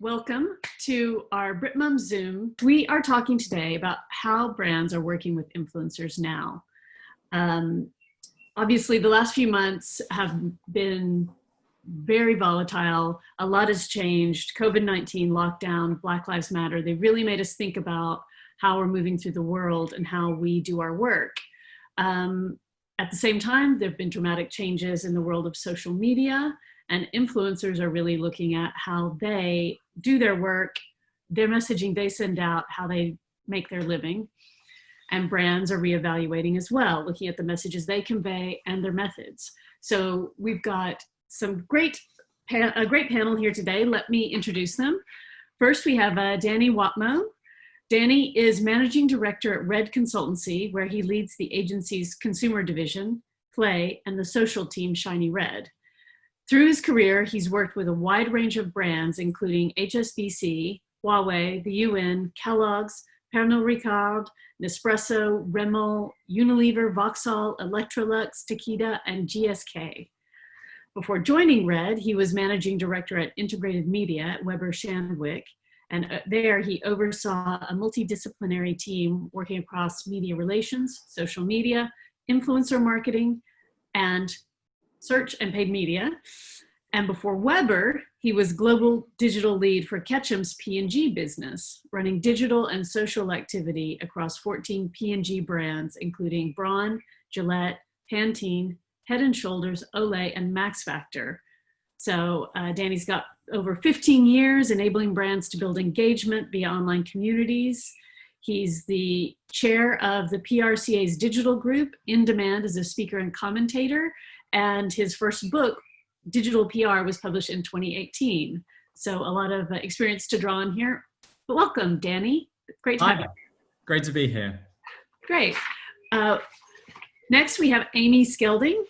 Welcome to our BritMums Zoom. We are talking today about how brands are working with influencers now. Obviously, the last few months have been very volatile. A lot has changed. COVID-19, lockdown, Black Lives Matter, they really made us think about how we're moving through the world and how we do our work. At the same time, there have been dramatic changes in the world of social media, and influencers are really looking at how they do their work, their messaging they send out, how they make their living. And brands are reevaluating as well, looking at the messages they convey and their methods. So we've got a great panel here today. Let me introduce them. First, we have Danny Watmo. Danny is Managing Director at Red Consultancy, where he leads the agency's consumer division, Play, and the social team, Shiny Red. Through his career, he's worked with a wide range of brands, including HSBC, Huawei, the UN, Kellogg's, Pernod Ricard, Nespresso, Rimmel, Unilever, Vauxhall, Electrolux, Takeda, and GSK. Before joining Red, he was Managing Director at Integrated Media at Weber Shandwick, and there he oversaw a multidisciplinary team working across media relations, social media, influencer marketing, and search and paid media. And before Weber, he was global digital lead for Ketchum's P&G business, running digital and social activity across 14 P&G brands, including Braun, Gillette, Pantene, Head & Shoulders, Olay, and Max Factor. So Danny's got over 15 years enabling brands to build engagement via online communities. He's the chair of the PRCA's digital group, In Demand, as a speaker and commentator. And his first book, Digital PR, was published in 2018. So a lot of experience to draw on here. But welcome, Danny. Great to have you. Great to be here. Great. Next, we have Amy Skelding.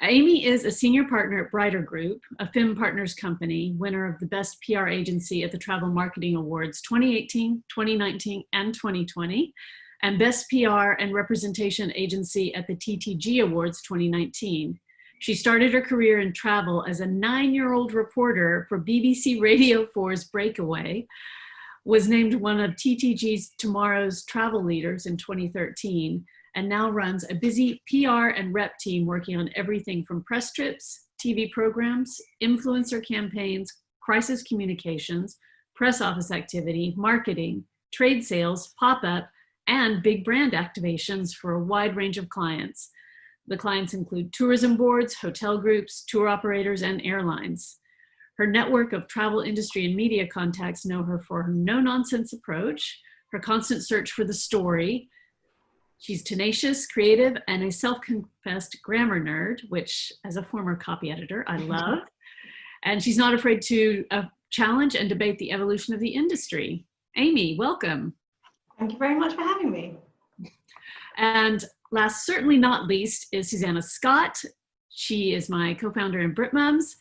Amy is a senior partner at Brighter Group, a FIM Partners company, winner of the Best PR Agency at the Travel Marketing Awards 2018, 2019, and 2020, and Best PR and Representation Agency at the TTG Awards 2019. She started her career in travel as a 9-year-old reporter for BBC Radio 4's Breakaway, was named one of TTG's Tomorrow's Travel Leaders in 2013, and now runs a busy PR and rep team working on everything from press trips, TV programs, influencer campaigns, crisis communications, press office activity, marketing, trade sales, pop-up, and big brand activations for a wide range of clients. The clients include tourism boards, hotel groups, tour operators, and airlines. Her network of travel industry and media contacts know her for her no-nonsense approach, her constant search for the story. She's tenacious, creative, and a self-confessed grammar nerd, which, as a former copy editor, I love. And she's not afraid to challenge and debate the evolution of the industry. Amy, welcome. Thank you very much for having me. And last, certainly not least, is Susanna Scott. She is my co-founder in BritMums.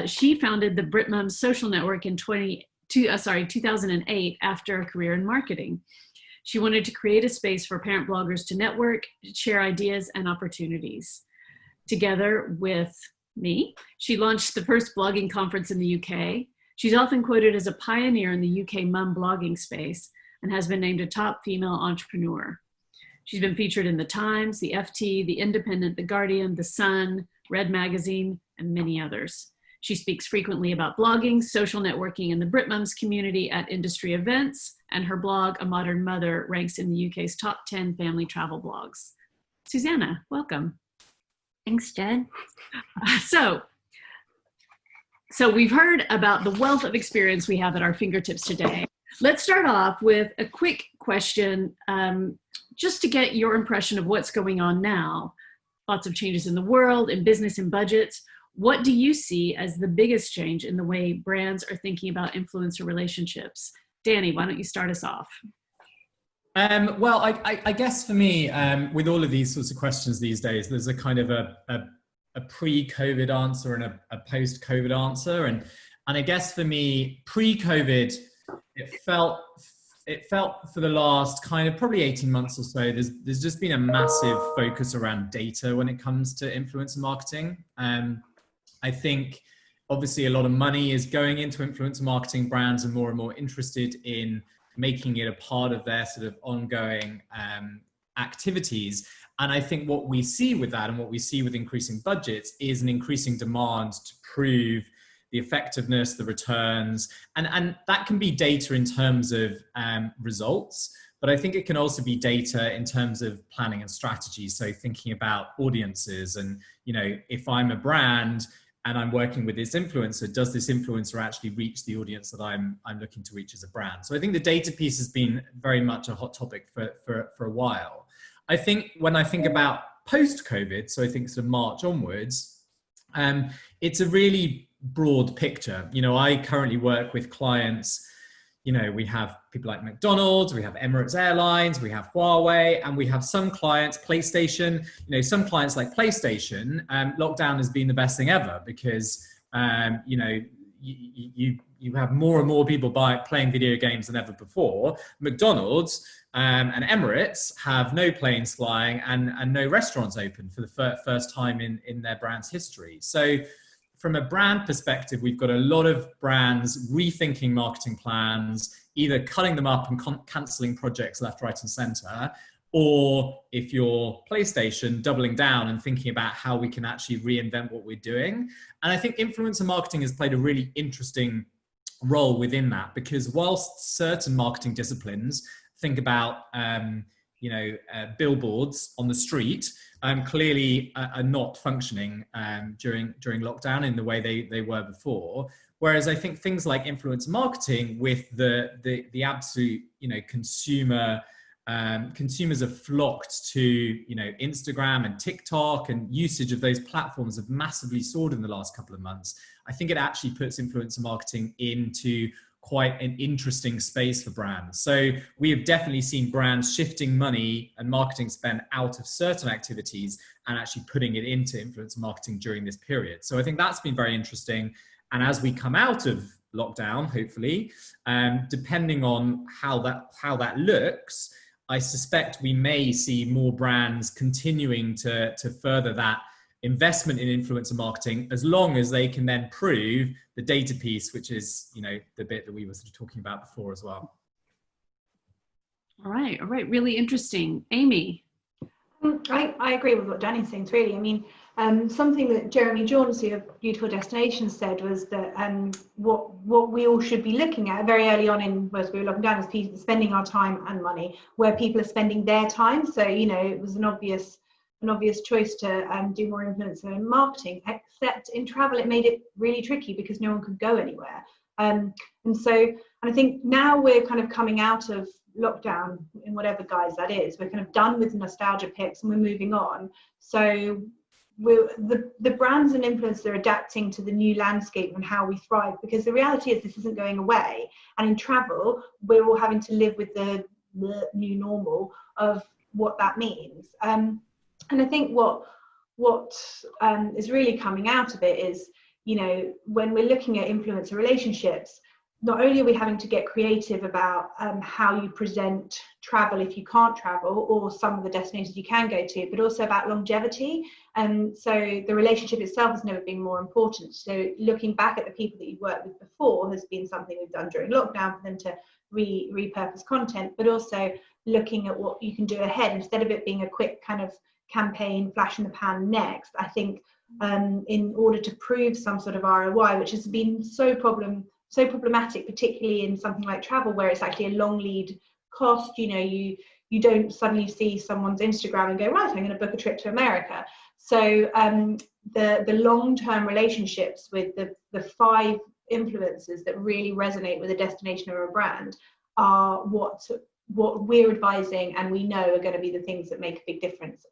She founded the BritMums social network in 2008 after a career in marketing. She wanted to create a space for parent bloggers to network, share ideas and opportunities. Together with me, she launched the first blogging conference in the UK. She's often quoted as a pioneer in the UK mum blogging space and has been named a top female entrepreneur. She's been featured in The Times, The FT, The Independent, The Guardian, The Sun, Red Magazine, and many others. She speaks frequently about blogging, social networking, and the BritMums community at industry events, and her blog, A Modern Mother, ranks in the UK's top 10 family travel blogs. Susanna, welcome. Thanks, Jen. So we've heard about the wealth of experience we have at our fingertips today. Let's start off with a quick question, just to get your impression of what's going on now. Lots of changes in the world, in business and budgets. What do you see as the biggest change in the way brands are thinking about influencer relationships? Danny, why don't you start us off? Well, I guess for me, with all of these sorts of questions these days, there's a kind of a pre-COVID answer and a post-COVID answer. And I guess for me, pre-COVID, it felt for the last kind of probably 18 months or so, there's just been a massive focus around data when it comes to influencer marketing. I think Obviously, a lot of money is going into influencer marketing. Brands are more and more interested in making it a part of their sort of ongoing activities. And I think what we see with that and what we see with increasing budgets is an increasing demand to prove the effectiveness, the returns, and that can be data in terms of results, but I think it can also be data in terms of planning and strategy. So thinking about audiences and, if I'm a brand and I'm working with this influencer, does this influencer actually reach the audience that I'm looking to reach as a brand? So I think the data piece has been very much a hot topic for a while. I think when I think about post-COVID, so I think sort of March onwards, it's a really broad picture. I currently work with clients. We have people like McDonald's, we have Emirates Airlines, we have Huawei, and we have some clients, PlayStation. Some clients like PlayStation, lockdown has been the best thing ever because, you have more and more people playing video games than ever before. McDonald's and Emirates have no planes flying and no restaurants open for the first time in their brand's history. So from a brand perspective, we've got a lot of brands rethinking marketing plans, either cutting them up and cancelling projects left, right, and center, or if you're PlayStation, doubling down and thinking about how we can actually reinvent what we're doing. And I think influencer marketing has played a really interesting role within that, because whilst certain marketing disciplines think about billboards on the street, clearly are not functioning during lockdown in the way they were before. Whereas I think things like influencer marketing, with the absolute consumers have flocked to Instagram and TikTok, and usage of those platforms have massively soared in the last couple of months. I think it actually puts influencer marketing into quite an interesting space for brands. So we have definitely seen brands shifting money and marketing spend out of certain activities and actually putting it into influencer marketing during this period. So I think that's been very interesting. And as we come out of lockdown, hopefully, depending on how that looks, I suspect we may see more brands continuing to further that investment in influencer marketing, as long as they can then prove the data piece, which is, the bit that we were sort of talking about before as well. All right. Really interesting. Amy. I agree with what Danny's saying, really. I mean, something that Jeremy Jauncey of Beautiful Destinations said was that what we all should be looking at very early on as we were looking down, is people spending our time and money where people are spending their time. So, it was an obvious choice to do more influencer in marketing, except in travel it made it really tricky because no one could go anywhere. And I think now we're kind of coming out of lockdown, in whatever guise that is. We're kind of done with nostalgia pics and we're moving on. So the brands and influencers are adapting to the new landscape and how we thrive, because the reality is this isn't going away. And in travel, we're all having to live with the new normal of what that means. And I think what is really coming out of it is, when we're looking at influencer relationships, not only are we having to get creative about how you present travel if you can't travel, or some of the destinations you can go to, but also about longevity. And so the relationship itself has never been more important. So looking back at the people that you've worked with before has been something we've done during lockdown for them to repurpose content, but also looking at what you can do ahead instead of it being a quick kind of campaign, flash in the pan next. I think in order to prove some sort of ROI, which has been so problematic, particularly in something like travel, where it's actually a long lead cost. You don't suddenly see someone's Instagram and go, right, I'm going to book a trip to America. So the long-term relationships with the 5 influencers that really resonate with a destination or a brand are what we're advising, and we know are going to be the things that make a big difference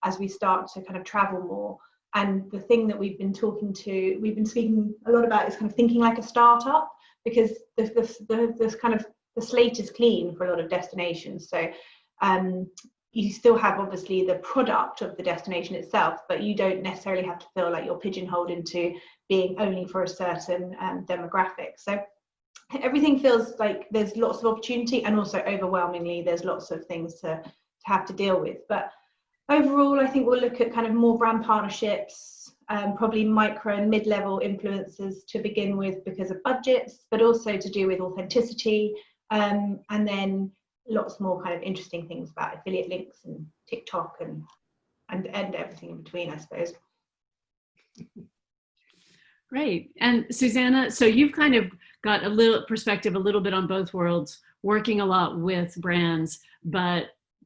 as we start to kind of travel more. And the thing that we've been speaking a lot about is kind of thinking like a startup, because this kind of the slate is clean for a lot of destinations. So you still have obviously the product of the destination itself, but you don't necessarily have to feel like you're pigeonholed into being only for a certain demographic. So everything feels like there's lots of opportunity, and also overwhelmingly there's lots of things to have to deal with. But overall, I think we'll look at kind of more brand partnerships, probably micro and mid-level influencers to begin with because of budgets, but also to do with authenticity, and then lots more kind of interesting things about affiliate links and TikTok and everything in between, I suppose. Great. And Susanna, so you've kind of got a little perspective, a little bit on both worlds, working a lot with brands, but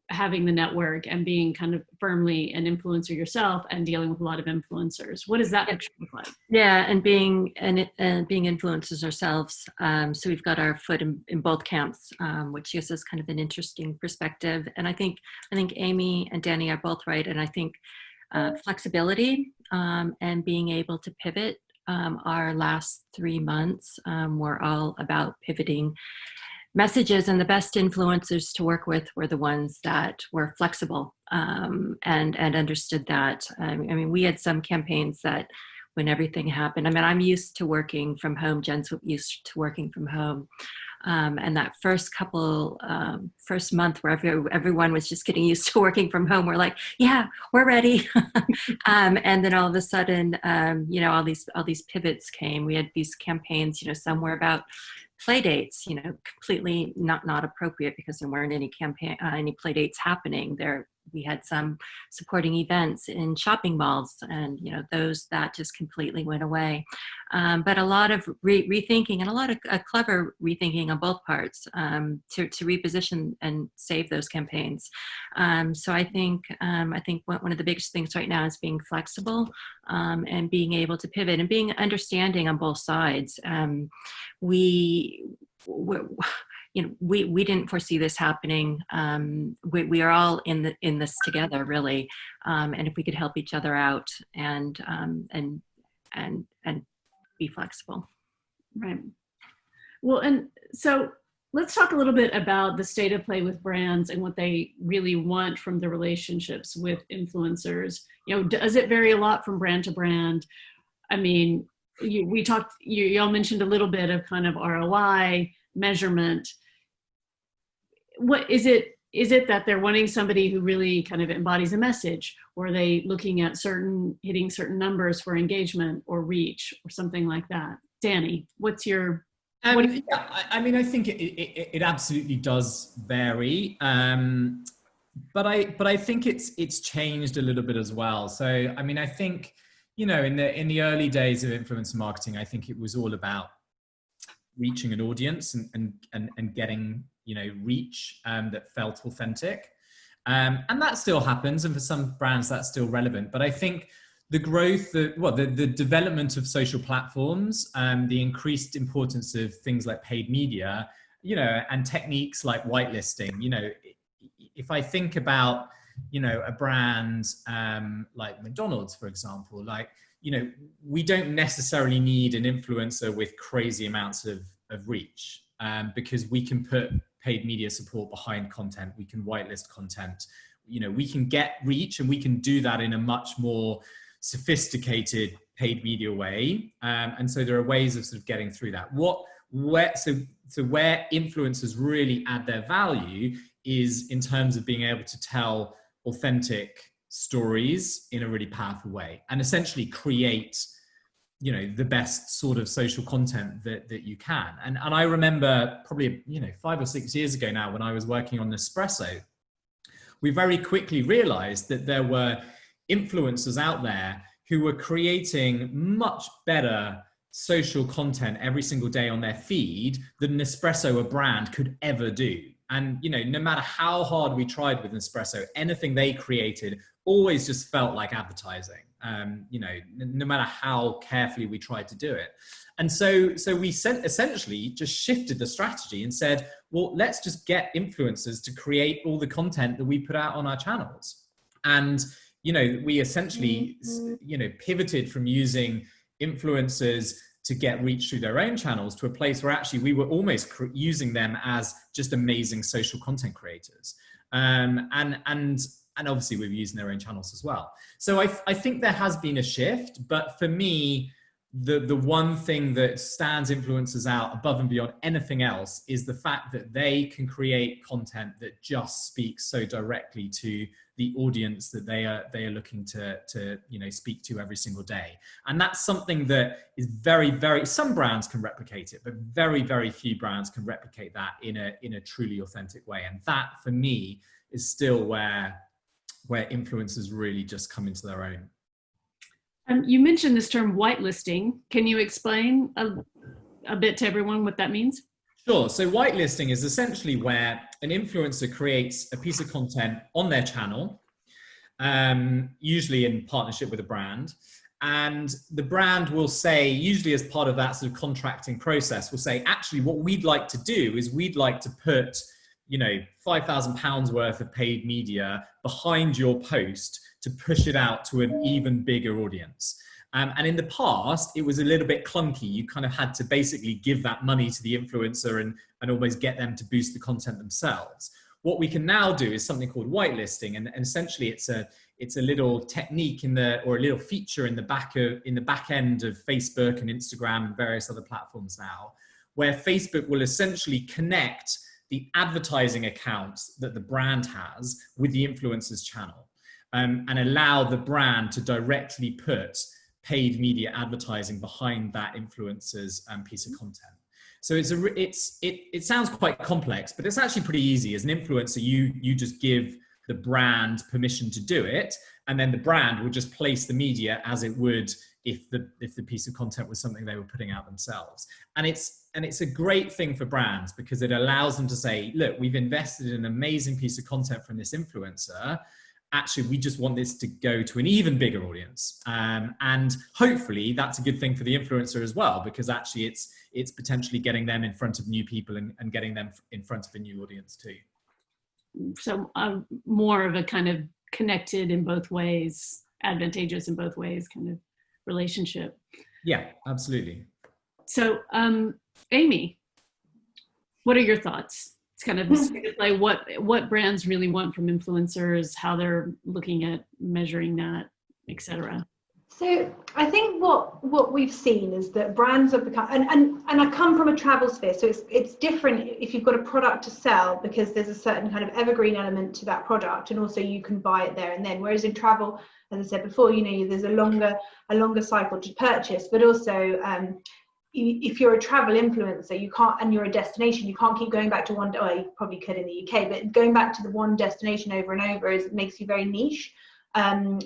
having the network and being kind of firmly an influencer yourself and dealing with a lot of influencers. What does that picture look like? Yeah, and being influencers ourselves. So we've got our foot in both camps, which gives us kind of an interesting perspective. And I think Amy and Danny are both right. And I think flexibility and being able to pivot. Our last 3 months were all about pivoting messages, and the best influencers to work with were the ones that were flexible and understood that. I mean, we had some campaigns that when everything happened, I mean, I'm used to working from home, Jen's used to working from home. And that first month where everyone was just getting used to working from home, we're like, yeah, we're ready. And then all of a sudden, all these pivots came. We had these campaigns, some were about play dates, completely not appropriate because there weren't any play dates happening there. We had some supporting events in shopping malls, and those that just completely went away. But a lot of rethinking and a lot of clever rethinking on both parts to reposition and save those campaigns. So I think one of the biggest things right now is being flexible and being able to pivot and being understanding on both sides. We didn't foresee this happening. We are all in this together, really. And if we could help each other out and be flexible. Right. Well, and so let's talk a little bit about the state of play with brands and what they really want from the relationships with influencers. Does it vary a lot from brand to brand? I mean, y'all mentioned a little bit of kind of ROI measurement. What is it that they're wanting somebody who really kind of embodies a message, or are they looking at hitting certain numbers for engagement or reach or something like that? Danny, what's your I mean, I think it absolutely does vary, but I think it's changed a little bit as well. So I mean, I think in the early days of influencer marketing, I think it was all about reaching an audience and getting reach that felt authentic, and that still happens, and for some brands that's still relevant. But I think the growth, the development of social platforms, the increased importance of things like paid media, and techniques like whitelisting. If I think about a brand like McDonald's, for example, we don't necessarily need an influencer with crazy amounts of reach, because we can put paid media support behind content. We can whitelist content. We can get reach, and we can do that in a much more sophisticated paid media way. And so there are ways of sort of getting through that. Where influencers really add their value is in terms of being able to tell authentic stories in a really powerful way, and essentially create the best sort of social content that you can. And I remember probably 5 or 6 years ago now, when I was working on Nespresso, we very quickly realized that there were influencers out there who were creating much better social content every single day on their feed than Nespresso, a brand, could ever do. And no matter how hard we tried with Nespresso, anything they created always just felt like advertising. No matter how carefully we tried to do it. And so we essentially just shifted the strategy and said, well, let's just get influencers to create all the content that we put out on our channels. And we essentially pivoted from using influencers to get reach through their own channels to a place where actually we were almost using them as just amazing social content creators. And obviously we're using their own channels as well. So I think there has been a shift, but for me, the one thing that stands influencers out above and beyond anything else is the fact that they can create content that just speaks so directly to the audience that they are looking to speak to every single day. And that's something that is very, some brands can replicate it, but very few brands can replicate that in a truly authentic way. And that, for me, is still where influencers really just come into their own. You mentioned this term whitelisting. Can you explain a bit to everyone what that means? Sure. So whitelisting is essentially where an influencer creates a piece of content on their channel, usually in partnership with a brand. And the brand will say, usually as part of that sort of contracting process, will say, actually, what we'd like to do is we'd like to put, £5,000 worth of paid media behind your post to push it out to an even bigger audience. And in the past, it was a little bit clunky. You kind of had to basically give that money to the influencer and always get them to boost the content themselves. What we can now do is something called whitelisting, and essentially it's a little technique or a little feature in the back end of Facebook and Instagram and various other platforms now, where Facebook will essentially connect the advertising accounts that the brand has with the influencer's channel, and allow the brand to directly put paid media advertising behind that influencer's piece of content. So it sounds quite complex, but it's actually pretty easy. As an influencer, you just give the brand permission to do it, and then the brand will just place the media as it would if the piece of content was something they were putting out themselves. And it's a great thing for brands because it allows them to say, look, we've invested in an amazing piece of content from this influencer. Actually, we just want this to go to an even bigger audience. And hopefully that's a good thing for the influencer as well, because actually it's potentially getting them in front of new people and getting them in front of a new audience too. So more of a kind of connected in both ways, advantageous in both ways kind of relationship. Yeah, absolutely. So Amy, what are your thoughts? It's kind of like what brands really want from influencers, how they're looking at measuring that, etc. So I think what we've seen is that brands have become, and I come from a travel sphere, so it's different if you've got a product to sell, because there's a certain kind of evergreen element to that product, and also you can buy it there and then. Whereas in travel, as I said before, there's a longer cycle to purchase, but also if you're a travel influencer, you can't, and you're a destination, you can't keep going back to one. Oh, you probably could in the UK, but going back to the one destination over and over makes you very niche.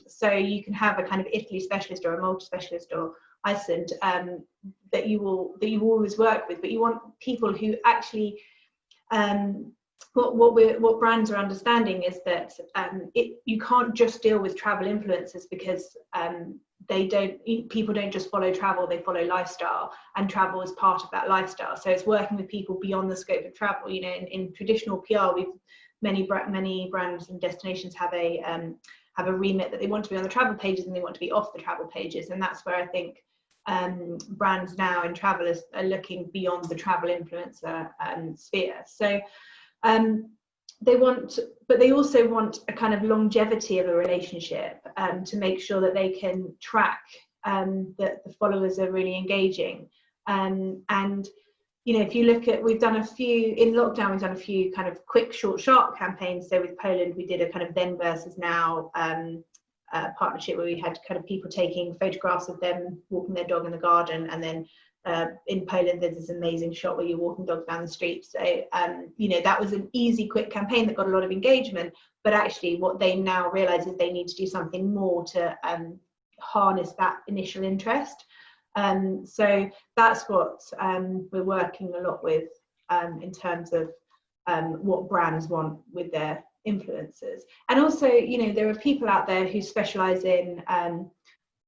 So you can have a kind of Italy specialist or a Malta specialist or Iceland that you always work with, but you want people who actually what brands are understanding is that you can't just deal with travel influencers because people don't just follow travel, they follow lifestyle, and travel is part of that lifestyle. So it's working with people beyond the scope of travel. In traditional PR, many brands and destinations have a remit that they want to be on the travel pages and they want to be off the travel pages, and that's where I think brands now in travel are looking beyond the travel influencer sphere. So they also want a kind of longevity of a relationship to make sure that they can track that the followers are really engaging. And if you look at, we've done a few kind of quick, short, sharp campaigns. So with Poland, we did a kind of then versus now partnership where we had kind of people taking photographs of them walking their dog in the garden, and then in Poland there's this amazing shot where you're walking dogs down the street. So that was an easy, quick campaign that got a lot of engagement, but actually what they now realize is they need to do something more to harness that initial interest. So that's what we're working a lot with in terms of what brands want with their influencers. And also, there are people out there who specialize in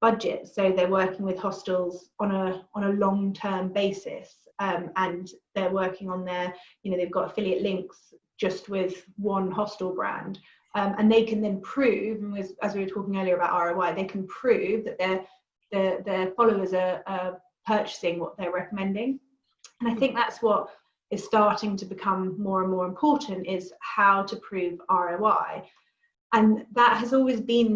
budget, so they're working with hostels on a long-term basis, and they're working on they've got affiliate links just with one hostel brand, and they can then prove, and as we were talking earlier about ROI, they can prove that their followers are purchasing what they're recommending. And I think that's what is starting to become more and more important, is how to prove ROI. And that has always been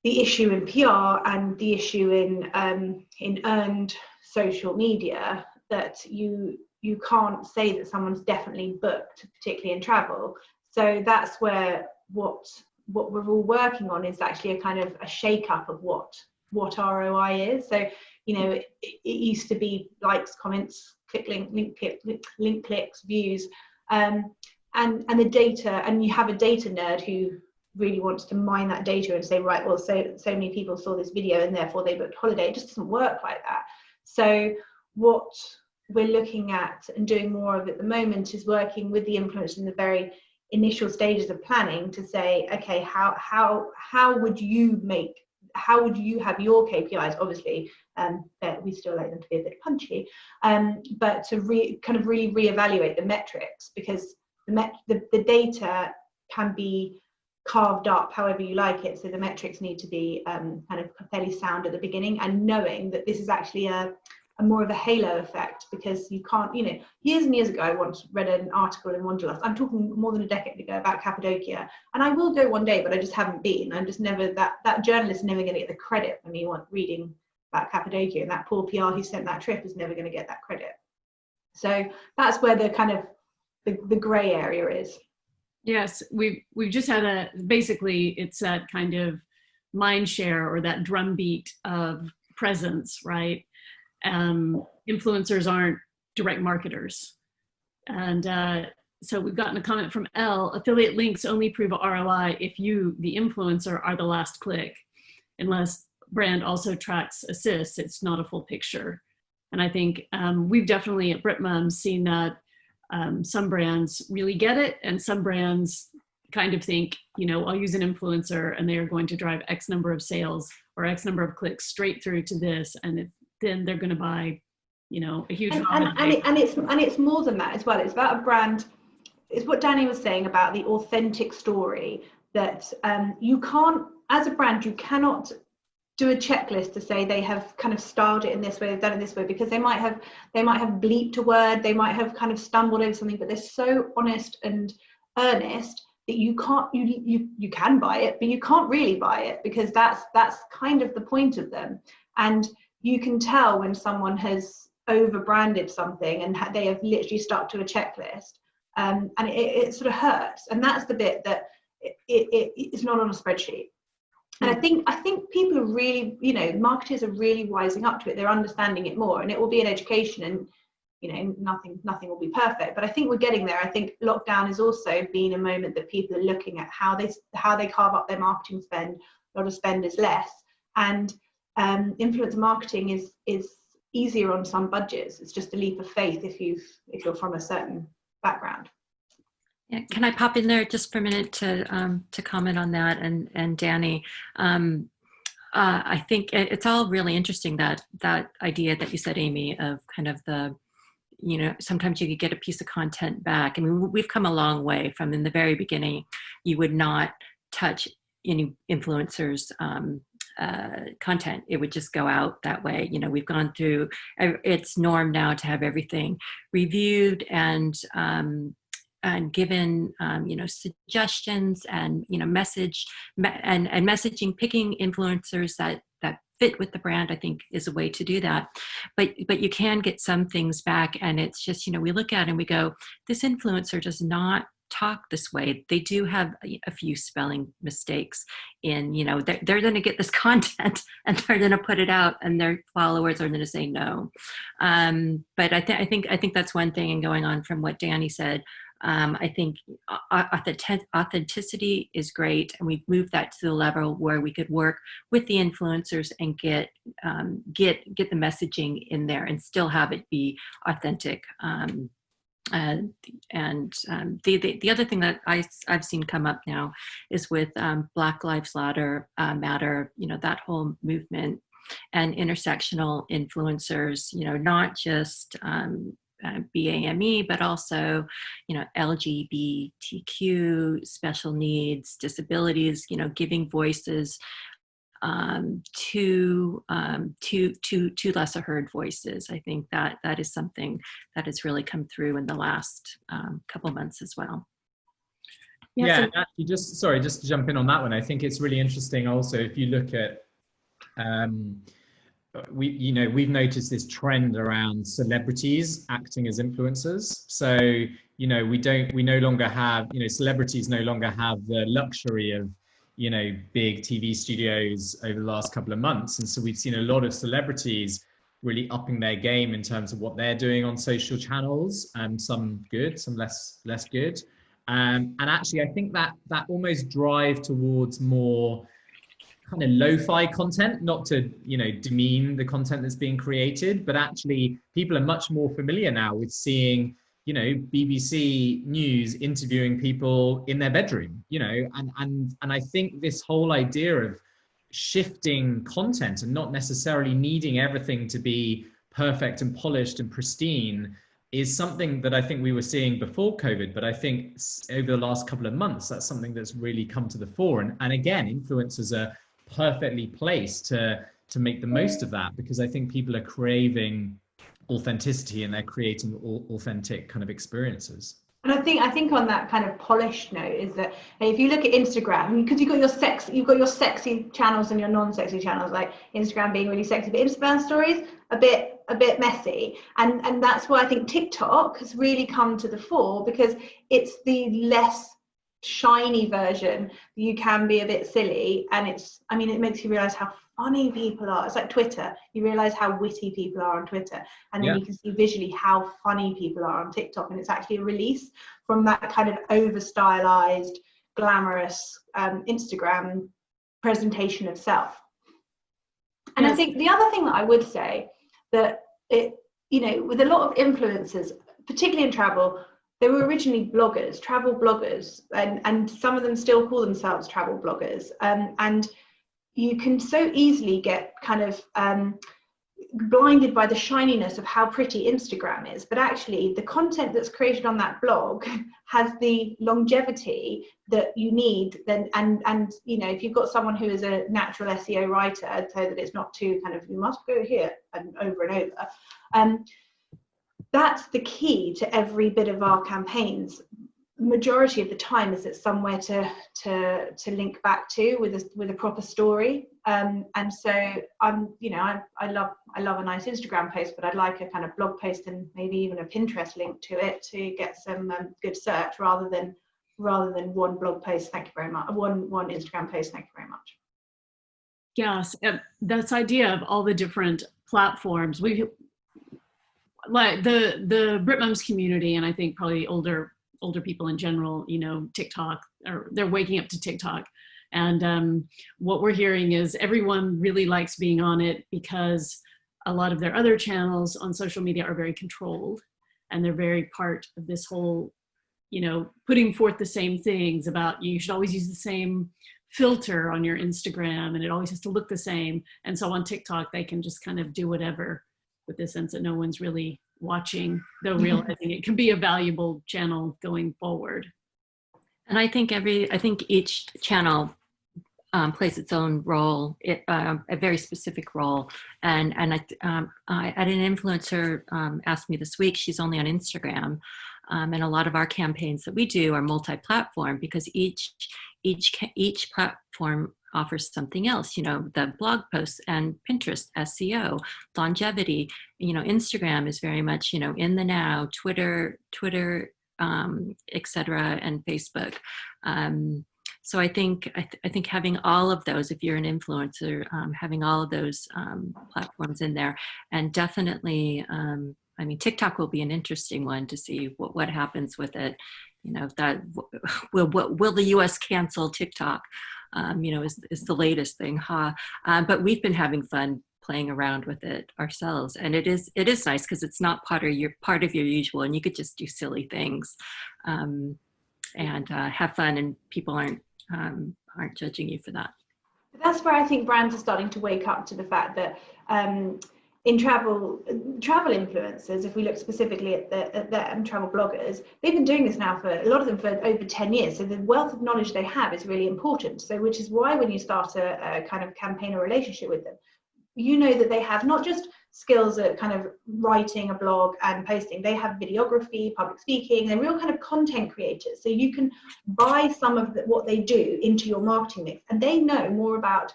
the issue in PR and the issue in earned social media, that you can't say that someone's definitely booked, particularly in travel. So that's where what we're all working on is actually a kind of a shake-up of what ROI is. So, you know, it used to be likes, comments, link clicks, views, and the data, and you have a data nerd who really wants to mine that data and say, right, well, so many people saw this video and therefore they booked holiday. It just doesn't work like that. So what we're looking at and doing more of at the moment is working with the influencers in the very initial stages of planning to say, okay, how would you have your KPIs? Obviously, we still like them to be a bit punchy, but to kind of really reevaluate the metrics, because the data can be carved up however you like it. So the metrics need to be kind of fairly sound at the beginning, and knowing that this is actually a more of a halo effect, because you can't, you know, years and years ago I once read an article in Wanderlust, I'm talking more than a decade ago, about Cappadocia, and I will go one day, but I just haven't been. I'm just never, that journalist is never going to get the credit when you want reading about Cappadocia, and that poor PR who sent that trip is never going to get that credit. So that's where the kind of the gray area is. Yes, we've just had basically it's that kind of mind share, or that drumbeat of presence, right? Influencers aren't direct marketers. And so we've gotten a comment from Elle: affiliate links only prove ROI if you, the influencer, are the last click. Unless brand also tracks assists, it's not a full picture. And I think we've definitely at BritMums seen that some brands really get it, and some brands kind of think, you know, I'll use an influencer and they are going to drive X number of sales or X number of clicks straight through to this, and then they're going to buy, you know, a huge and it's more than that as well. It's about a brand. It's what Danny was saying about the authentic story, that you can't, as a brand, you cannot do a checklist to say they have kind of styled it in this way, they've done it this way, because they might have bleeped a word, they might have kind of stumbled over something, but they're so honest and earnest that you can't, you can buy it, but you can't really buy it, because that's kind of the point of them. And you can tell when someone has over branded something and they have literally stuck to a checklist, and it sort of hurts. And that's the bit that it's not on a spreadsheet. And I think people are really, you know, marketers are really wising up to it. They're understanding it more, and it will be an education, and, you know, nothing will be perfect. But I think we're getting there. I think lockdown has also been a moment that people are looking at how they carve up their marketing spend. A lot of spend is less, and influencer marketing is easier on some budgets. It's just a leap of faith if you're from a certain background. Yeah, can I pop in there just for a minute to comment on that? And Danny, I think it's all really interesting, that idea that you said, Amy, of kind of the, you know, sometimes you could get a piece of content back. I mean, we've come a long way from, in the very beginning, you would not touch any influencers' content. It would just go out that way. You know, we've gone through, it's norm now to have everything reviewed and given, you know, suggestions, and, you know, messaging, picking influencers that fit with the brand, I think, is a way to do that. But you can get some things back, and it's just, you know, we look at it and we go, this influencer does not talk this way. They do have a few spelling mistakes in, you know, they're going to get this content and they're going to put it out, and their followers are going to say no. But I think that's one thing. And going on from what Danny said, I think authenticity is great, and we've moved that to the level where we could work with the influencers and get the messaging in there and still have it be authentic. The other thing that I've seen come up now is with Black Lives Matter, you know, that whole movement, and intersectional influencers, you know, not just BAME, but also, you know, LGBTQ, special needs, disabilities, you know, giving voices to lesser heard voices. I think that is something that has really come through in the last couple months as well. Yeah, and actually, just to jump in on that one. I think it's really interesting. Also, if you look at, we've noticed this trend around celebrities acting as influencers. So, we no longer have, celebrities no longer have the luxury of, big TV studios over the last couple of months. And so we've seen a lot of celebrities really upping their game in terms of what they're doing on social channels, some good, some less good. And actually, I think that almost drive towards more kind of lo-fi content, not to demean the content that's being created, but actually people are much more familiar now with seeing BBC News interviewing people in their bedroom, and I think this whole idea of shifting content and not necessarily needing everything to be perfect and polished and pristine is something that I think we were seeing before COVID, but I think over the last couple of months, that's something that's really come to the fore. And again, influencers are perfectly placed to make the most of that, because I think people are craving authenticity and they're creating authentic kind of experiences. And I think on that kind of polished note is that if you look at Instagram, because you've got your sexy channels and your non-sexy channels, like Instagram being really sexy, but Instagram stories a bit messy, and that's why I think TikTok has really come to the fore, because it's the less shiny version. You can be a bit silly, and it makes you realize how funny people are. It's like Twitter. You realize how witty people are on Twitter, and then you can see visually how funny people are on TikTok, and it's actually a release from that kind of over stylized, glamorous Instagram presentation of self. And I think the other thing that I would say, that with a lot of influencers, particularly in travel, they were originally bloggers, travel bloggers, and some of them still call themselves travel bloggers. And you can so easily get kind of blinded by the shininess of how pretty Instagram is, but actually the content that's created on that blog has the longevity that you need. Then, and if you've got someone who is a natural SEO writer, so that it's not too kind of, you must go here and over, that's the key to every bit of our campaigns. Majority of the time is it's somewhere to link back to with a proper story, and so I love a nice Instagram post, but I'd like a kind of blog post and maybe even a Pinterest link to it to get some good search, rather than one blog post. Thank you very much. One Instagram post. Thank you very much. Yes, this idea of all the different platforms. We like the BritMums community, and I think probably older people in general, TikTok, or they're waking up to TikTok. And what we're hearing is everyone really likes being on it, because a lot of their other channels on social media are very controlled, and they're very part of this whole, putting forth the same things about you should always use the same filter on your Instagram, and it always has to look the same. And so on TikTok, they can just kind of do whatever, with the sense that no one's really watching, though realizing it can be a valuable channel going forward. And I think each channel plays its own role, a very specific role. And I had an influencer asked me this week. She's only on Instagram, and a lot of our campaigns that we do are multi-platform, because each platform offers something else, the blog posts and Pinterest, SEO, longevity. Instagram is very much, in the now, Twitter, etc., and Facebook. So I think having all of those, if you're an influencer, having all of those platforms in there, and definitely, TikTok will be an interesting one to see what happens with it. That will the U.S. cancel TikTok? Is the latest thing, but we've been having fun playing around with it ourselves, and it is nice, because it's not part of your usual, and you could just do silly things and have fun, and people aren't judging you for that. That's where I think brands are starting to wake up to the fact that in travel influencers, if we look specifically at them, travel bloggers, they've been doing this now for a lot of them for over 10 years. So the wealth of knowledge they have is really important. So which is why when you start a kind of campaign or relationship with them, that they have not just skills at kind of writing a blog and posting. They have videography, public speaking, they're real kind of content creators. So you can buy some of what they do into your marketing mix, and they know more about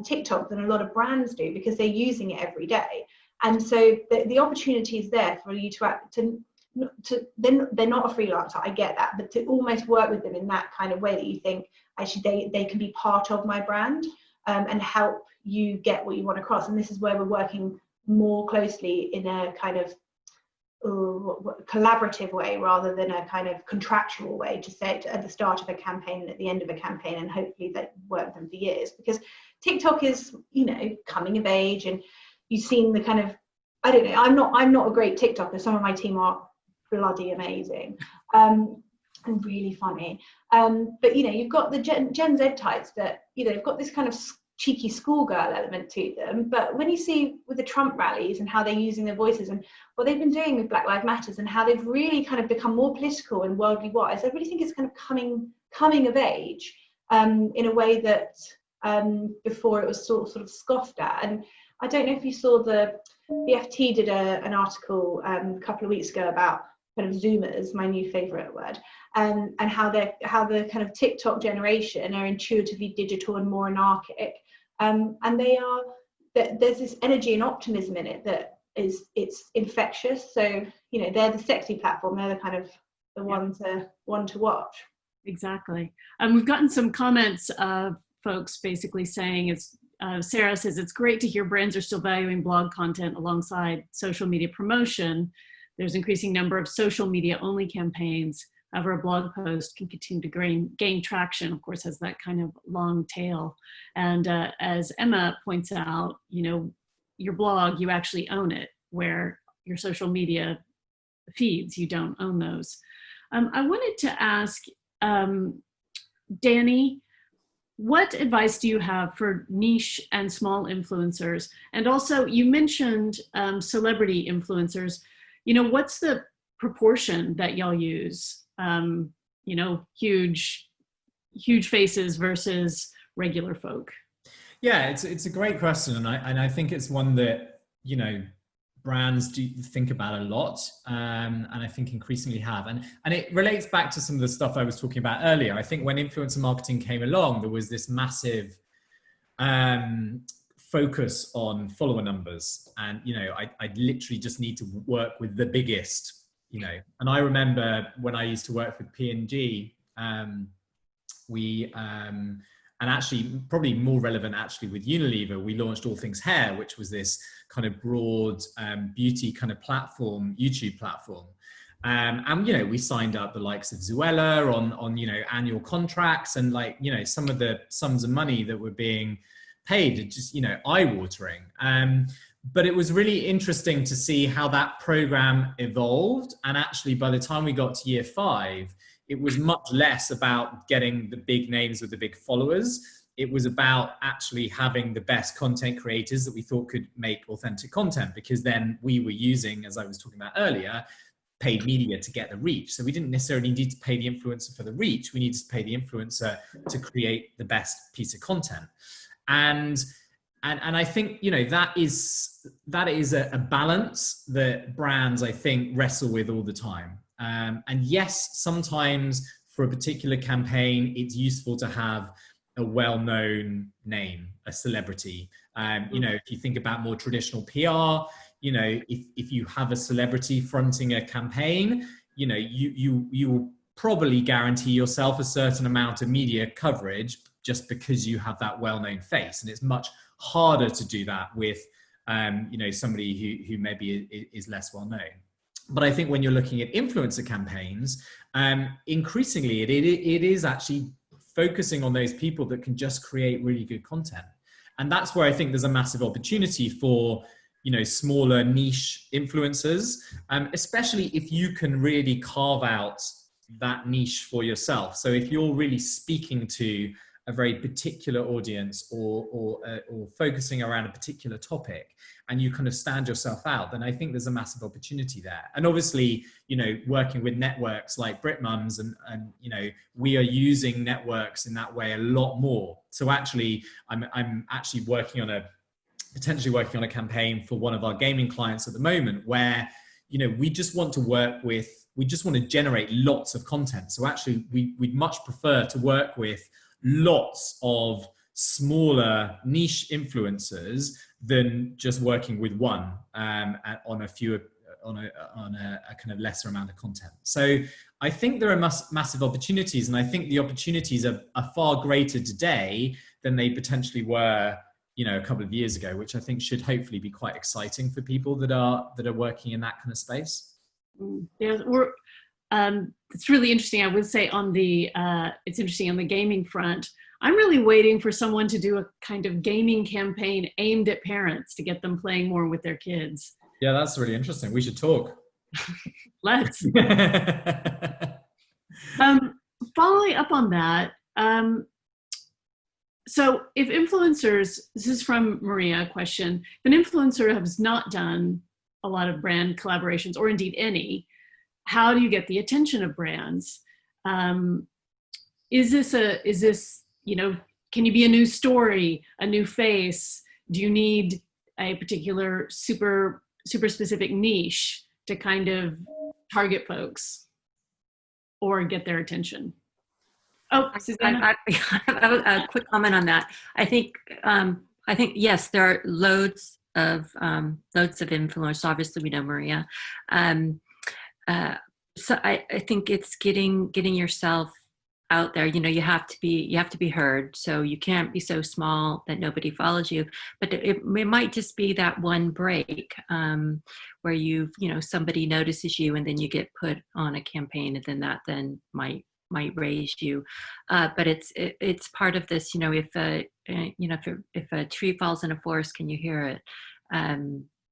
TikTok than a lot of brands do because they're using it every day. And so the opportunity is there for you they're not a freelancer, I get that, but to almost work with them in that kind of way that you think, actually, they can be part of my brand and help you get what you want across. And this is where we're working more closely in a kind of collaborative way rather than a kind of contractual way, to say it at the start of a campaign and at the end of a campaign, and hopefully that work with them for years. Because TikTok is, you know, coming of age, and you've seen the kind of, I don't know, I'm not a great TikToker. Some of my team are bloody amazing and really funny, but you know, you've got the Gen Z types that, you know, they've got this kind of cheeky schoolgirl element to them. But when you see with the Trump rallies and how they're using their voices and what they've been doing with Black Lives Matters and how they've really kind of become more political and worldly wise, I really think it's kind of coming of age in a way that before it was sort of scoffed at. And I don't know if you saw the FT did an article a couple of weeks ago about kind of Zoomers, my new favorite word, and how the kind of TikTok generation are intuitively digital and more anarchic, and there's this energy and optimism in it that it's infectious. So, you know, they're the sexy platform, they're the kind of the one to watch. Exactly. We've gotten some comments of folks basically saying Sarah says, it's great to hear brands are still valuing blog content alongside social media promotion. There's increasing number of social media only campaigns. However, a blog post can continue to gain traction, of course, has that kind of long tail. And as Emma points out, you know, your blog, you actually own it, where your social media feeds, you don't own those. I wanted to ask Danny, what advice do you have for niche and small influencers? And also, you mentioned celebrity influencers. You know, what's the proportion that y'all use? You know, huge faces versus regular folk. Yeah, it's a great question, and I think it's one that, you know, brands do think about a lot, and I think increasingly have, and it relates back to some of the stuff I was talking about earlier. I think when influencer marketing came along, there was this massive focus on follower numbers, and you know, I literally just need to work with the biggest, you know. And I remember when I used to work with P&G, and actually probably more relevant actually with Unilever, we launched All Things Hair, which was this kind of broad beauty kind of platform, YouTube platform. And, you know, we signed up the likes of Zuella on, you know, annual contracts, and like, you know, some of the sums of money that were being paid are just, you know, eye-watering. But it was really interesting to see how that program evolved. And actually, by the time we got to year 5, it was much less about getting the big names with the big followers. It was about actually having the best content creators that we thought could make authentic content, because then we were using, as I was talking about earlier, paid media to get the reach. So we didn't necessarily need to pay the influencer for the reach. We needed to pay the influencer to create the best piece of content. And I think, you know, that is a balance that brands, I think, wrestle with all the time. And yes, sometimes for a particular campaign, it's useful to have a well-known name, a celebrity. You know, if you think about more traditional PR, you know, if you have a celebrity fronting a campaign, you know, you will probably guarantee yourself a certain amount of media coverage just because you have that well-known face. And it's much harder to do that with, you know, somebody who maybe is less well-known. But I think when you're looking at influencer campaigns, increasingly it is actually focusing on those people that can just create really good content. And that's where I think there's a massive opportunity for, you know, smaller niche influencers, especially if you can really carve out that niche for yourself. So if you're really speaking to a very particular audience or focusing around a particular topic, and you kind of stand yourself out, then I think there's a massive opportunity there. And obviously, you know, working with networks like BritMums and you know, we are using networks in that way a lot more. So actually, I'm actually working on potentially working on a campaign for one of our gaming clients at the moment where, you know, we just want to generate lots of content. So actually we'd much prefer to work with lots of smaller niche influencers than just working with one on a kind of lesser amount of content. So I think there are massive opportunities, and I think the opportunities are far greater today than they potentially were, you know, a couple of years ago, which I think should hopefully be quite exciting for people that are working in that kind of space. Yeah, it's really interesting. I would say it's interesting on the gaming front. I'm really waiting for someone to do a kind of gaming campaign aimed at parents to get them playing more with their kids. Yeah, that's really interesting. We should talk. Let's. Following up on that, so if influencers, this is from Maria, a question, if an influencer has not done a lot of brand collaborations, or indeed any, how do you get the attention of brands? Is this, you know, can you be a new story, a new face? Do you need a particular super specific niche to kind of target folks or get their attention? Oh, Susanna. A quick comment on that. I think yes, there are loads of influence. Obviously, we know Maria. So I think it's getting yourself out there. You know, you have to be heard. So you can't be so small that nobody follows you. But it might just be that one break where you know, somebody notices you and then you get put on a campaign, and then that might raise you. But it's part of this. You know, if a tree falls in a forest, can you hear it?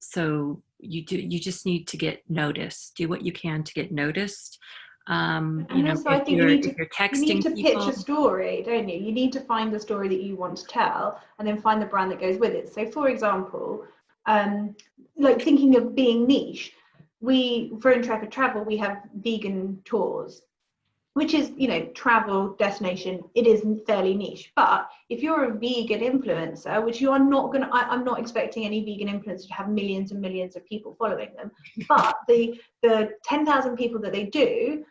So you just need to get noticed. Do what you can to get noticed. And you know, also, I think you're texting you need to people, pitch a story, don't you? You need to find the story that you want to tell, and then find the brand that goes with it. So, for example, like thinking of being niche, for Intrepid Travel, we have vegan tours, which is, you know, travel destination. It is fairly niche. But if you're a vegan influencer, which you are not going to, I'm not expecting any vegan influencers to have millions and millions of people following them. But the 10,000 people that they do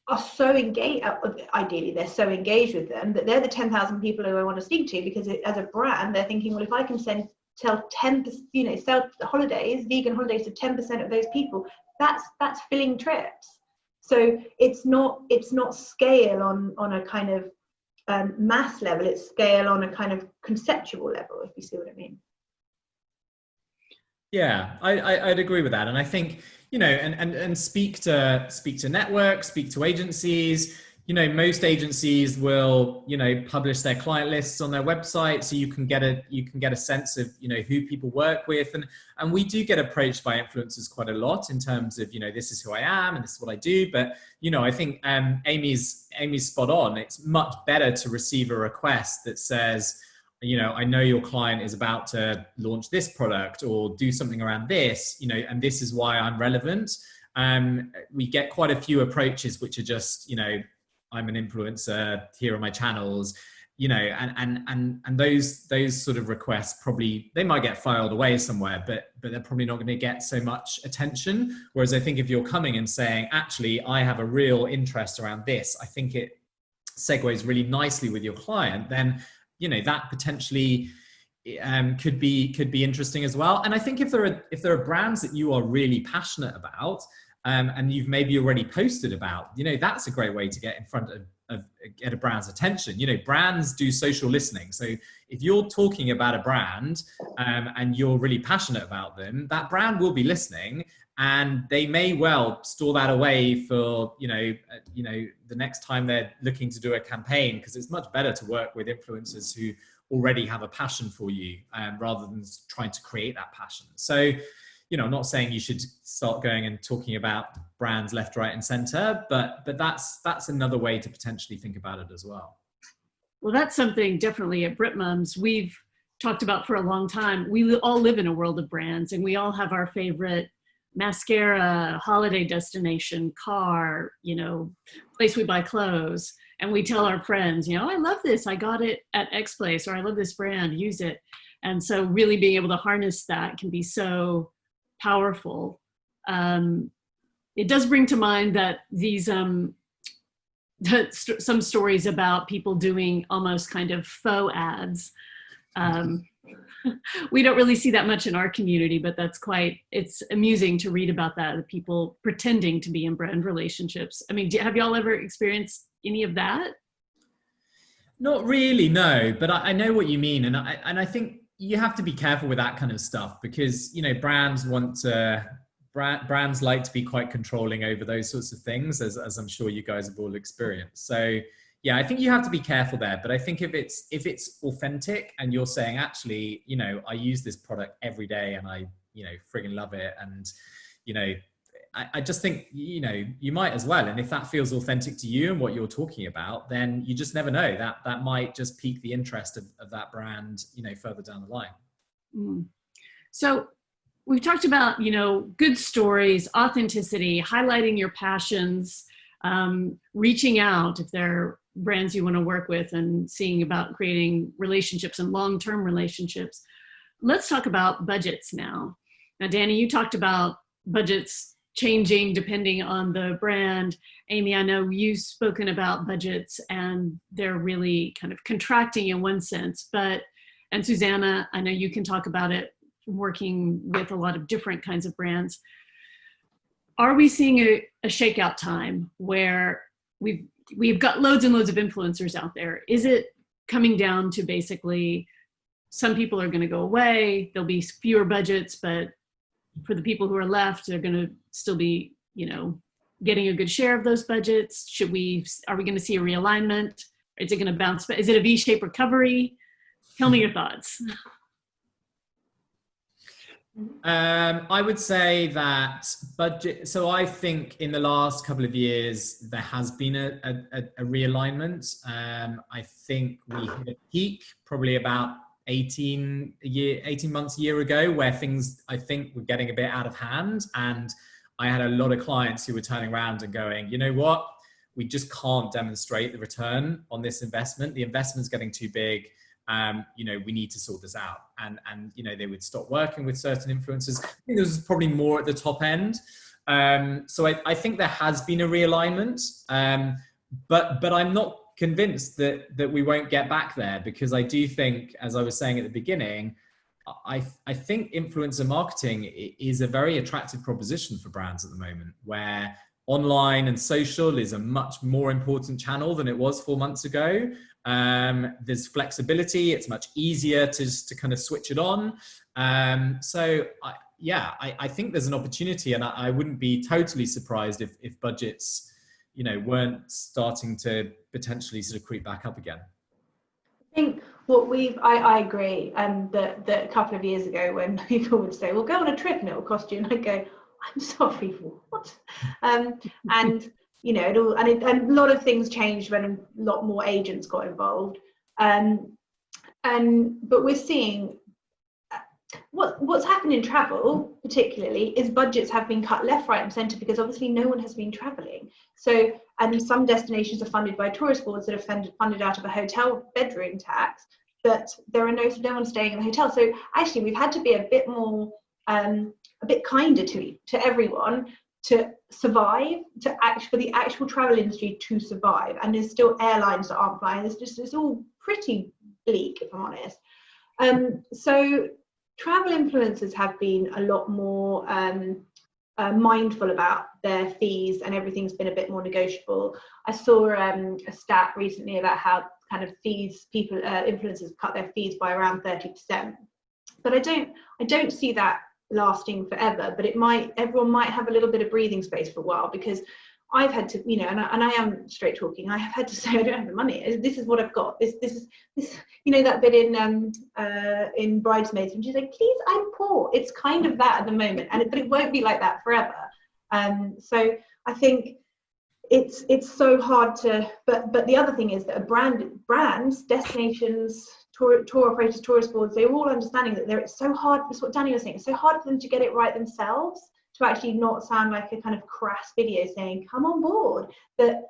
are so engaged, ideally they're so engaged with them that they're the 10,000 people who I want to speak to, because as a brand, they're thinking, well, if I can sell 10%, you know, sell vegan holidays to 10% of those people, that's filling trips. So it's not scale on a kind of mass level, it's scale on a kind of conceptual level, if you see what I mean. Yeah, I'd agree with that. And I think, you know, and speak to networks, speak to agencies. You know, most agencies will, you know, publish their client lists on their website, so you can get a sense of, you know, who people work with, and we do get approached by influencers quite a lot in terms of, you know, this is who I am and this is what I do. But, you know, I think Amy's spot on. It's much better to receive a request that says, you know, I know your client is about to launch this product or do something around this, you know, and this is why I'm relevant. We get quite a few approaches which are just, you know, I'm an influencer, here are my channels, you know, and those sort of requests probably, they might get filed away somewhere, but they're probably not going to get so much attention. Whereas I think if you're coming and saying, actually, I have a real interest around this, I think it segues really nicely with your client, then, you know, that potentially could be interesting as well. And I think if there are brands that you are really passionate about, and you've maybe already posted about, you know, that's a great way to get in front of get a brand's attention. You know, brands do social listening. So if you're talking about a brand and you're really passionate about them, that brand will be listening, and they may well store that away for, you know, the next time they're looking to do a campaign, because it's much better to work with influencers who already have a passion for you, rather than trying to create that passion. So, you know, I'm not saying you should start going and talking about brands left, right, and center, but that's another way to potentially think about it as well. Well, that's something definitely at BritMums we've talked about for a long time. We all live in a world of brands, and we all have our favorite mascara, holiday destination, car, you know, place we buy clothes. And we tell our friends, you know, I love this, I got it at X place, or I love this brand, use it. And so really being able to harness that can be so powerful. It does bring to mind that these some stories about people doing almost kind of faux ads. We don't really see that much in our community, but it's amusing to read about that, the people pretending to be in brand relationships. I mean, have y'all ever experienced any of that? Not really, no, but I know what you mean. And I think you have to be careful with that kind of stuff because, you know, brands like to be quite controlling over those sorts of things, as I'm sure you guys have all experienced. So yeah, I think you have to be careful there. But I think if it's authentic and you're saying, actually, you know, I use this product every day and I, you know, friggin' love it. And, you know, I just think, you know, you might as well. And if that feels authentic to you and what you're talking about, then you just never know, that might just pique the interest of that brand, you know, further down the line. Mm. So we've talked about, you know, good stories, authenticity, highlighting your passions, reaching out if there are brands you want to work with, and seeing about creating relationships and long-term relationships. Let's talk about budgets now. Now, Danny, you talked about budgets changing depending on the brand. Amy, I know you've spoken about budgets and they're really kind of contracting in one sense, and Susanna, I know you can talk about it working with a lot of different kinds of brands. Are we seeing a shakeout time where we've got loads and loads of influencers out there? Is it coming down to basically some people are going to go away, there'll be fewer budgets, but for the people who are left, they're going to still be, you know, getting a good share of those budgets? Are we going to see a realignment? Is it going to bounce back? Is it a V-shaped recovery? Tell me your thoughts. I would say that budget. So I think in the last couple of years, there has been a realignment. I think we hit a peak probably about 18 months, a year ago, where things, I think, were getting a bit out of hand. And I had a lot of clients who were turning around and going, you know what, we just can't demonstrate the return on this investment. The investment's getting too big. You know, we need to sort this out. And you know, they would stop working with certain influencers. I think this is probably more at the top end. So I think there has been a realignment, but I'm not convinced that we won't get back there, because I do think, as I was saying at the beginning, I think influencer marketing is a very attractive proposition for brands at the moment, where online and social is a much more important channel than it was 4 months ago. There's flexibility. It's much easier to kind of switch it on. So I think there's an opportunity, and I wouldn't be totally surprised if budgets, you know, weren't starting to potentially sort of creep back up again. I think I agree, that a couple of years ago when people would say, well, go on a trip and it will cost you, and I go, I'm sorry, what? And you know, and a lot of things changed when a lot more agents got involved. But we're seeing what's happened in travel, particularly, is budgets have been cut left, right, and centre, because obviously no one has been travelling. So, and some destinations are funded by tourist boards that are funded out of a hotel bedroom tax, but there are no one staying in the hotel. So actually, we've had to be a bit more, a bit kinder to everyone to survive, for the actual travel industry to survive. And there's still airlines that aren't flying. It's all pretty bleak, if I'm honest. So travel influencers have been a lot more mindful about their fees, and everything's been a bit more negotiable. I saw a stat recently about how kind of fees, influencers cut their fees by around 30%. But I don't see that lasting forever, but everyone might have a little bit of breathing space for a while, because I've had to, you know, and I am straight talking, I have had to say, I don't have the money, this is what I've got, this is, you know, that bit in Bridesmaids, and she's like, please, I'm poor. It's kind of that at the moment, but it won't be like that forever. So I think it's so hard to, but the other thing is that brands, destinations, tour operators, tourist boards, they're all understanding that it's so hard. That's what Danny was saying. It's so hard for them to get it right themselves, to actually not sound like a kind of crass video saying, come on board, that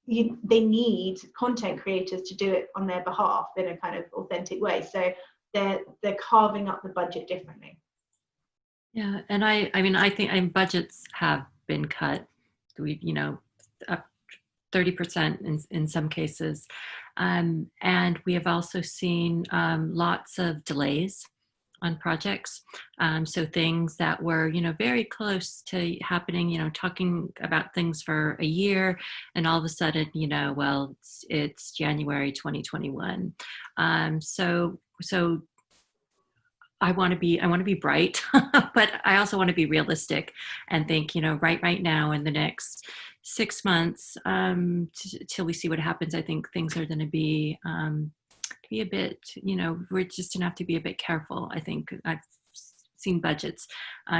they need content creators to do it on their behalf in a kind of authentic way. So they're carving up the budget differently. Yeah, and I mean, I think budgets have been cut. We, up 30% in some cases, and we have also seen lots of delays on projects. So things that were, very close to happening, talking about things for a year, and all of a sudden, well, it's January 2021. So I want to be bright, but I also want to be realistic and think, right now in the next 6 months, till we see what happens, I think things are going to be a bit, we're just gonna have to be a bit careful. I think I've seen budgets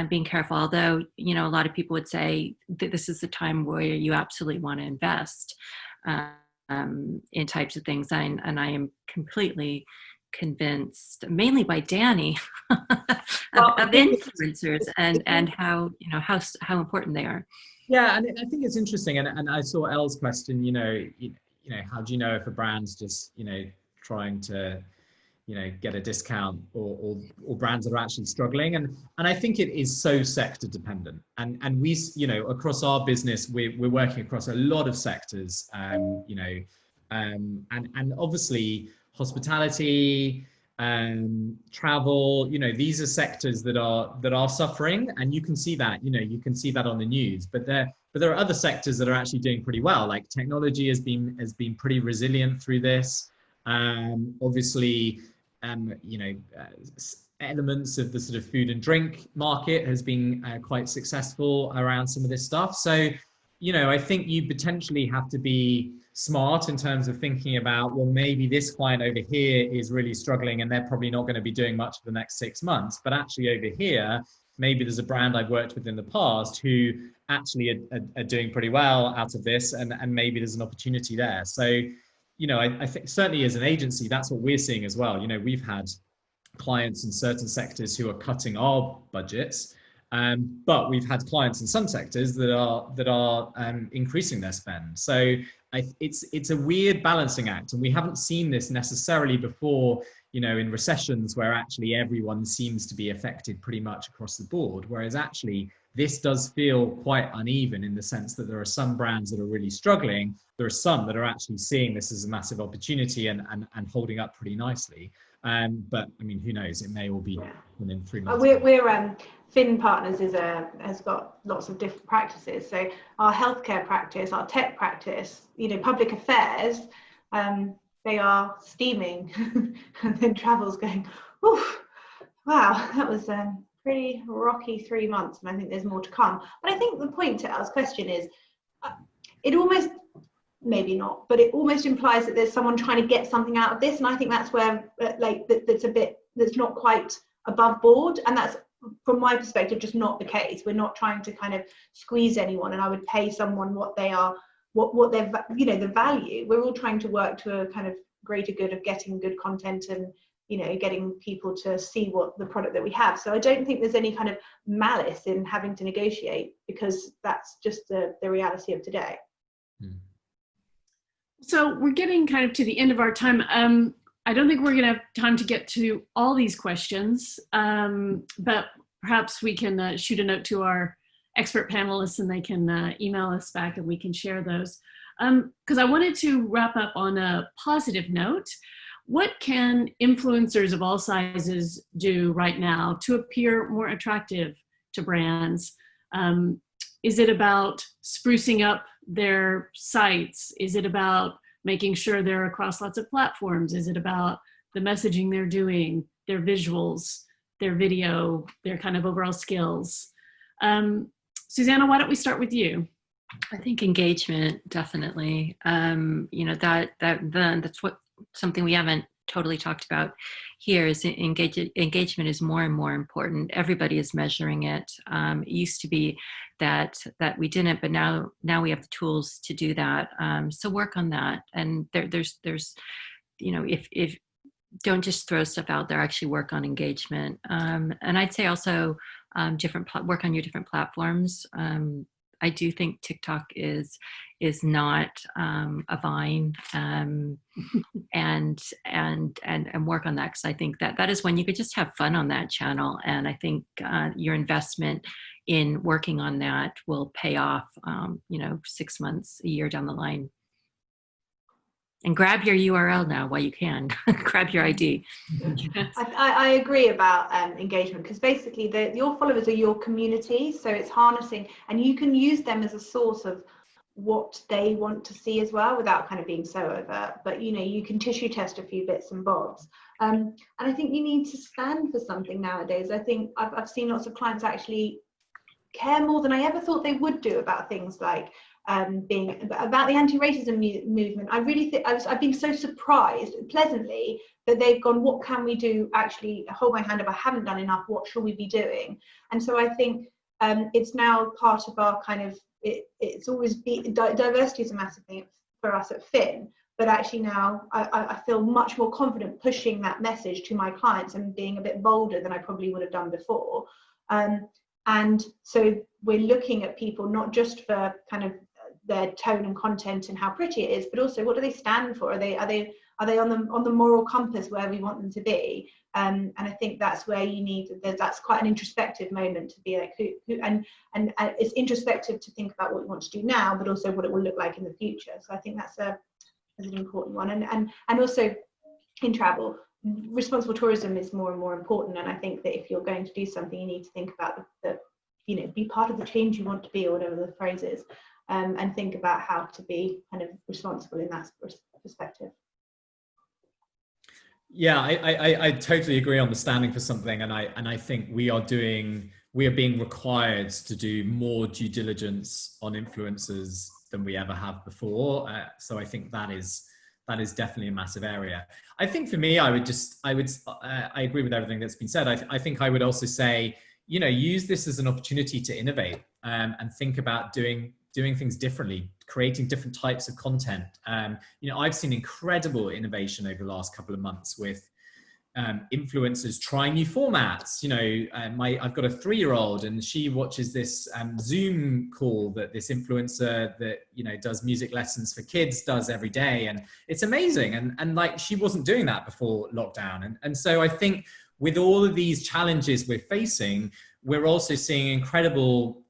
being careful, although, a lot of people would say that this is the time where you absolutely want to invest in types of things. And I am completely convinced, mainly by Danny, of influencers and how, how important they are. Yeah, and I think it's interesting. And I saw Elle's question, how do you know if a brand's just, trying to, get a discount or brands that are actually struggling. And I think it is so sector dependent. And we, across our business, we're working across a lot of sectors, and obviously hospitality, travel, these are sectors that are suffering, and you can see that, you can see that on the news. But there are other sectors that are actually doing pretty well. Like technology has been pretty resilient through this. Obviously, elements of the sort of food and drink market has been quite successful around some of this stuff. So, I think you potentially have to be smart in terms of thinking about, well, maybe this client over here is really struggling and they're probably not going to be doing much for the next 6 months. But actually over here, maybe there's a brand I've worked with in the past who actually are doing pretty well out of this, and maybe there's an opportunity there. So, I think certainly as an agency, that's what we're seeing as well. We've had clients in certain sectors who are cutting our budgets, but we've had clients in some sectors that are increasing their spend. So it's a weird balancing act, and we haven't seen this necessarily before, in recessions where actually everyone seems to be affected pretty much across the board. Whereas actually this does feel quite uneven in the sense that there are some brands that are really struggling. There are some that are actually seeing this as a massive opportunity and holding up pretty nicely. But I mean, who knows? It may all be within 3 months. We're Fin Partners has got lots of different practices. So our healthcare practice, our tech practice, public affairs, they are steaming, and then travel's going, oof, wow, that was pretty rocky 3 months, and I think there's more to come. But I think the point to Al's question is, it almost, maybe not, but it almost implies that there's someone trying to get something out of this, and I think that's where that's not quite above board, and that's, from my perspective, just not the case. We're not trying to kind of squeeze anyone, and I would pay someone what they are, what their, the value. We're all trying to work to a kind of greater good of getting good content and getting people to see what the product that we have. So I don't think there's any kind of malice in having to negotiate, because that's just the reality of today. So we're getting kind of to the end of our time. I don't think we're going to have time to get to all these questions, but perhaps we can shoot a note to our expert panelists and they can email us back and we can share those. Because I wanted to wrap up on a positive note. What can influencers of all sizes do right now to appear more attractive to brands? Is it about sprucing up their sites? Is it about making sure they're across lots of platforms? Is it about the messaging they're doing, their visuals, their video, their kind of overall skills? Susanna, why don't we start with you? I think engagement, definitely. That's what something we haven't totally talked about here is engagement is more and more important. Everybody is measuring it. It used to be that we didn't, but now we have the tools to do that. So work on that. And there's if don't just throw stuff out there, actually work on engagement. And I'd say also work on your different platforms. I do think TikTok is not a Vine, and work on that, because I think that is when you could just have fun on that channel. And I think your investment in working on that will pay off, 6 months, a year down the line. And grab your URL now while you can. Grab your ID. I agree about engagement, because basically your followers are your community, so it's harnessing, and you can use them as a source of what they want to see as well, without kind of being so overt. But you can tissue test a few bits and bobs, and I think you need to stand for something nowadays. I think I've seen lots of clients actually care more than I ever thought they would do about things like being about the anti-racism movement. I really think I've been so surprised pleasantly that they've gone, what can we do? Actually, hold my hand up, I haven't done enough, what shall we be doing? And so I think it's now part of our kind of, it's always diversity is a massive thing for us at Finn, but actually now I feel much more confident pushing that message to my clients and being a bit bolder than I probably would have done before. And so we're looking at people not just for kind of their tone and content and how pretty it is, but also what do they stand for? Are they on the moral compass where we want them to be? And I think that's where that's quite an introspective moment to be like and it's introspective to think about what we want to do now, but also what it will look like in the future. So I think that's an important one. And also in travel, responsible tourism is more and more important. And I think that if you're going to do something, you need to think about be part of the change you want to be, or whatever the phrase is, and think about how to be kind of responsible in that perspective. Yeah, I totally agree on the standing for something, and I think we are being required to do more due diligence on influencers than we ever have before. So I think that is definitely a massive area. I think for me, I agree with everything that's been said. I think I would also say, use this as an opportunity to innovate, and think about doing things differently, creating different types of content. I've seen incredible innovation over the last couple of months with influencers trying new formats. I've got a 3-year-old, and she watches this Zoom call that this influencer that does music lessons for kids does every day, and it's amazing. And like, she wasn't doing that before lockdown. And so I think with all of these challenges we're facing, we're also seeing incredible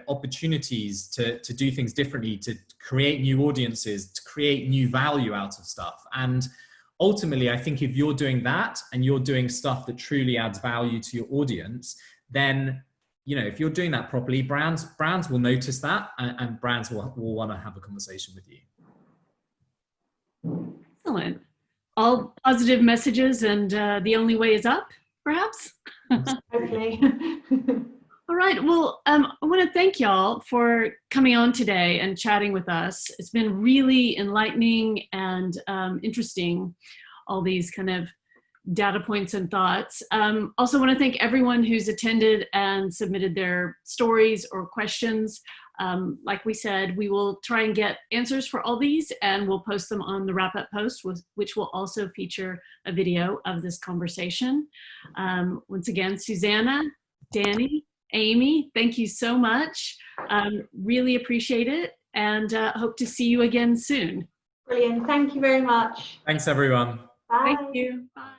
opportunities to do things differently, to create new audiences, to create new value out of stuff. And ultimately, I think if you're doing that and you're doing stuff that truly adds value to your audience, then if you're doing that properly, brands will notice that, and brands will want to have a conversation with you. Excellent. All positive messages, and the only way is up, perhaps. Hopefully. All right. Well, I want to thank y'all for coming on today and chatting with us. It's been really enlightening and interesting, all these kind of data points and thoughts. Also want to thank everyone who's attended and submitted their stories or questions. Like we said, we will try and get answers for all these, and we'll post them on the wrap-up post, which will also feature a video of this conversation. Once again, Susanna, Danny, Amy, thank you so much. Really appreciate it, and hope to see you again soon. Brilliant. Thank you very much. Thanks, everyone. Bye. Thank you. Bye.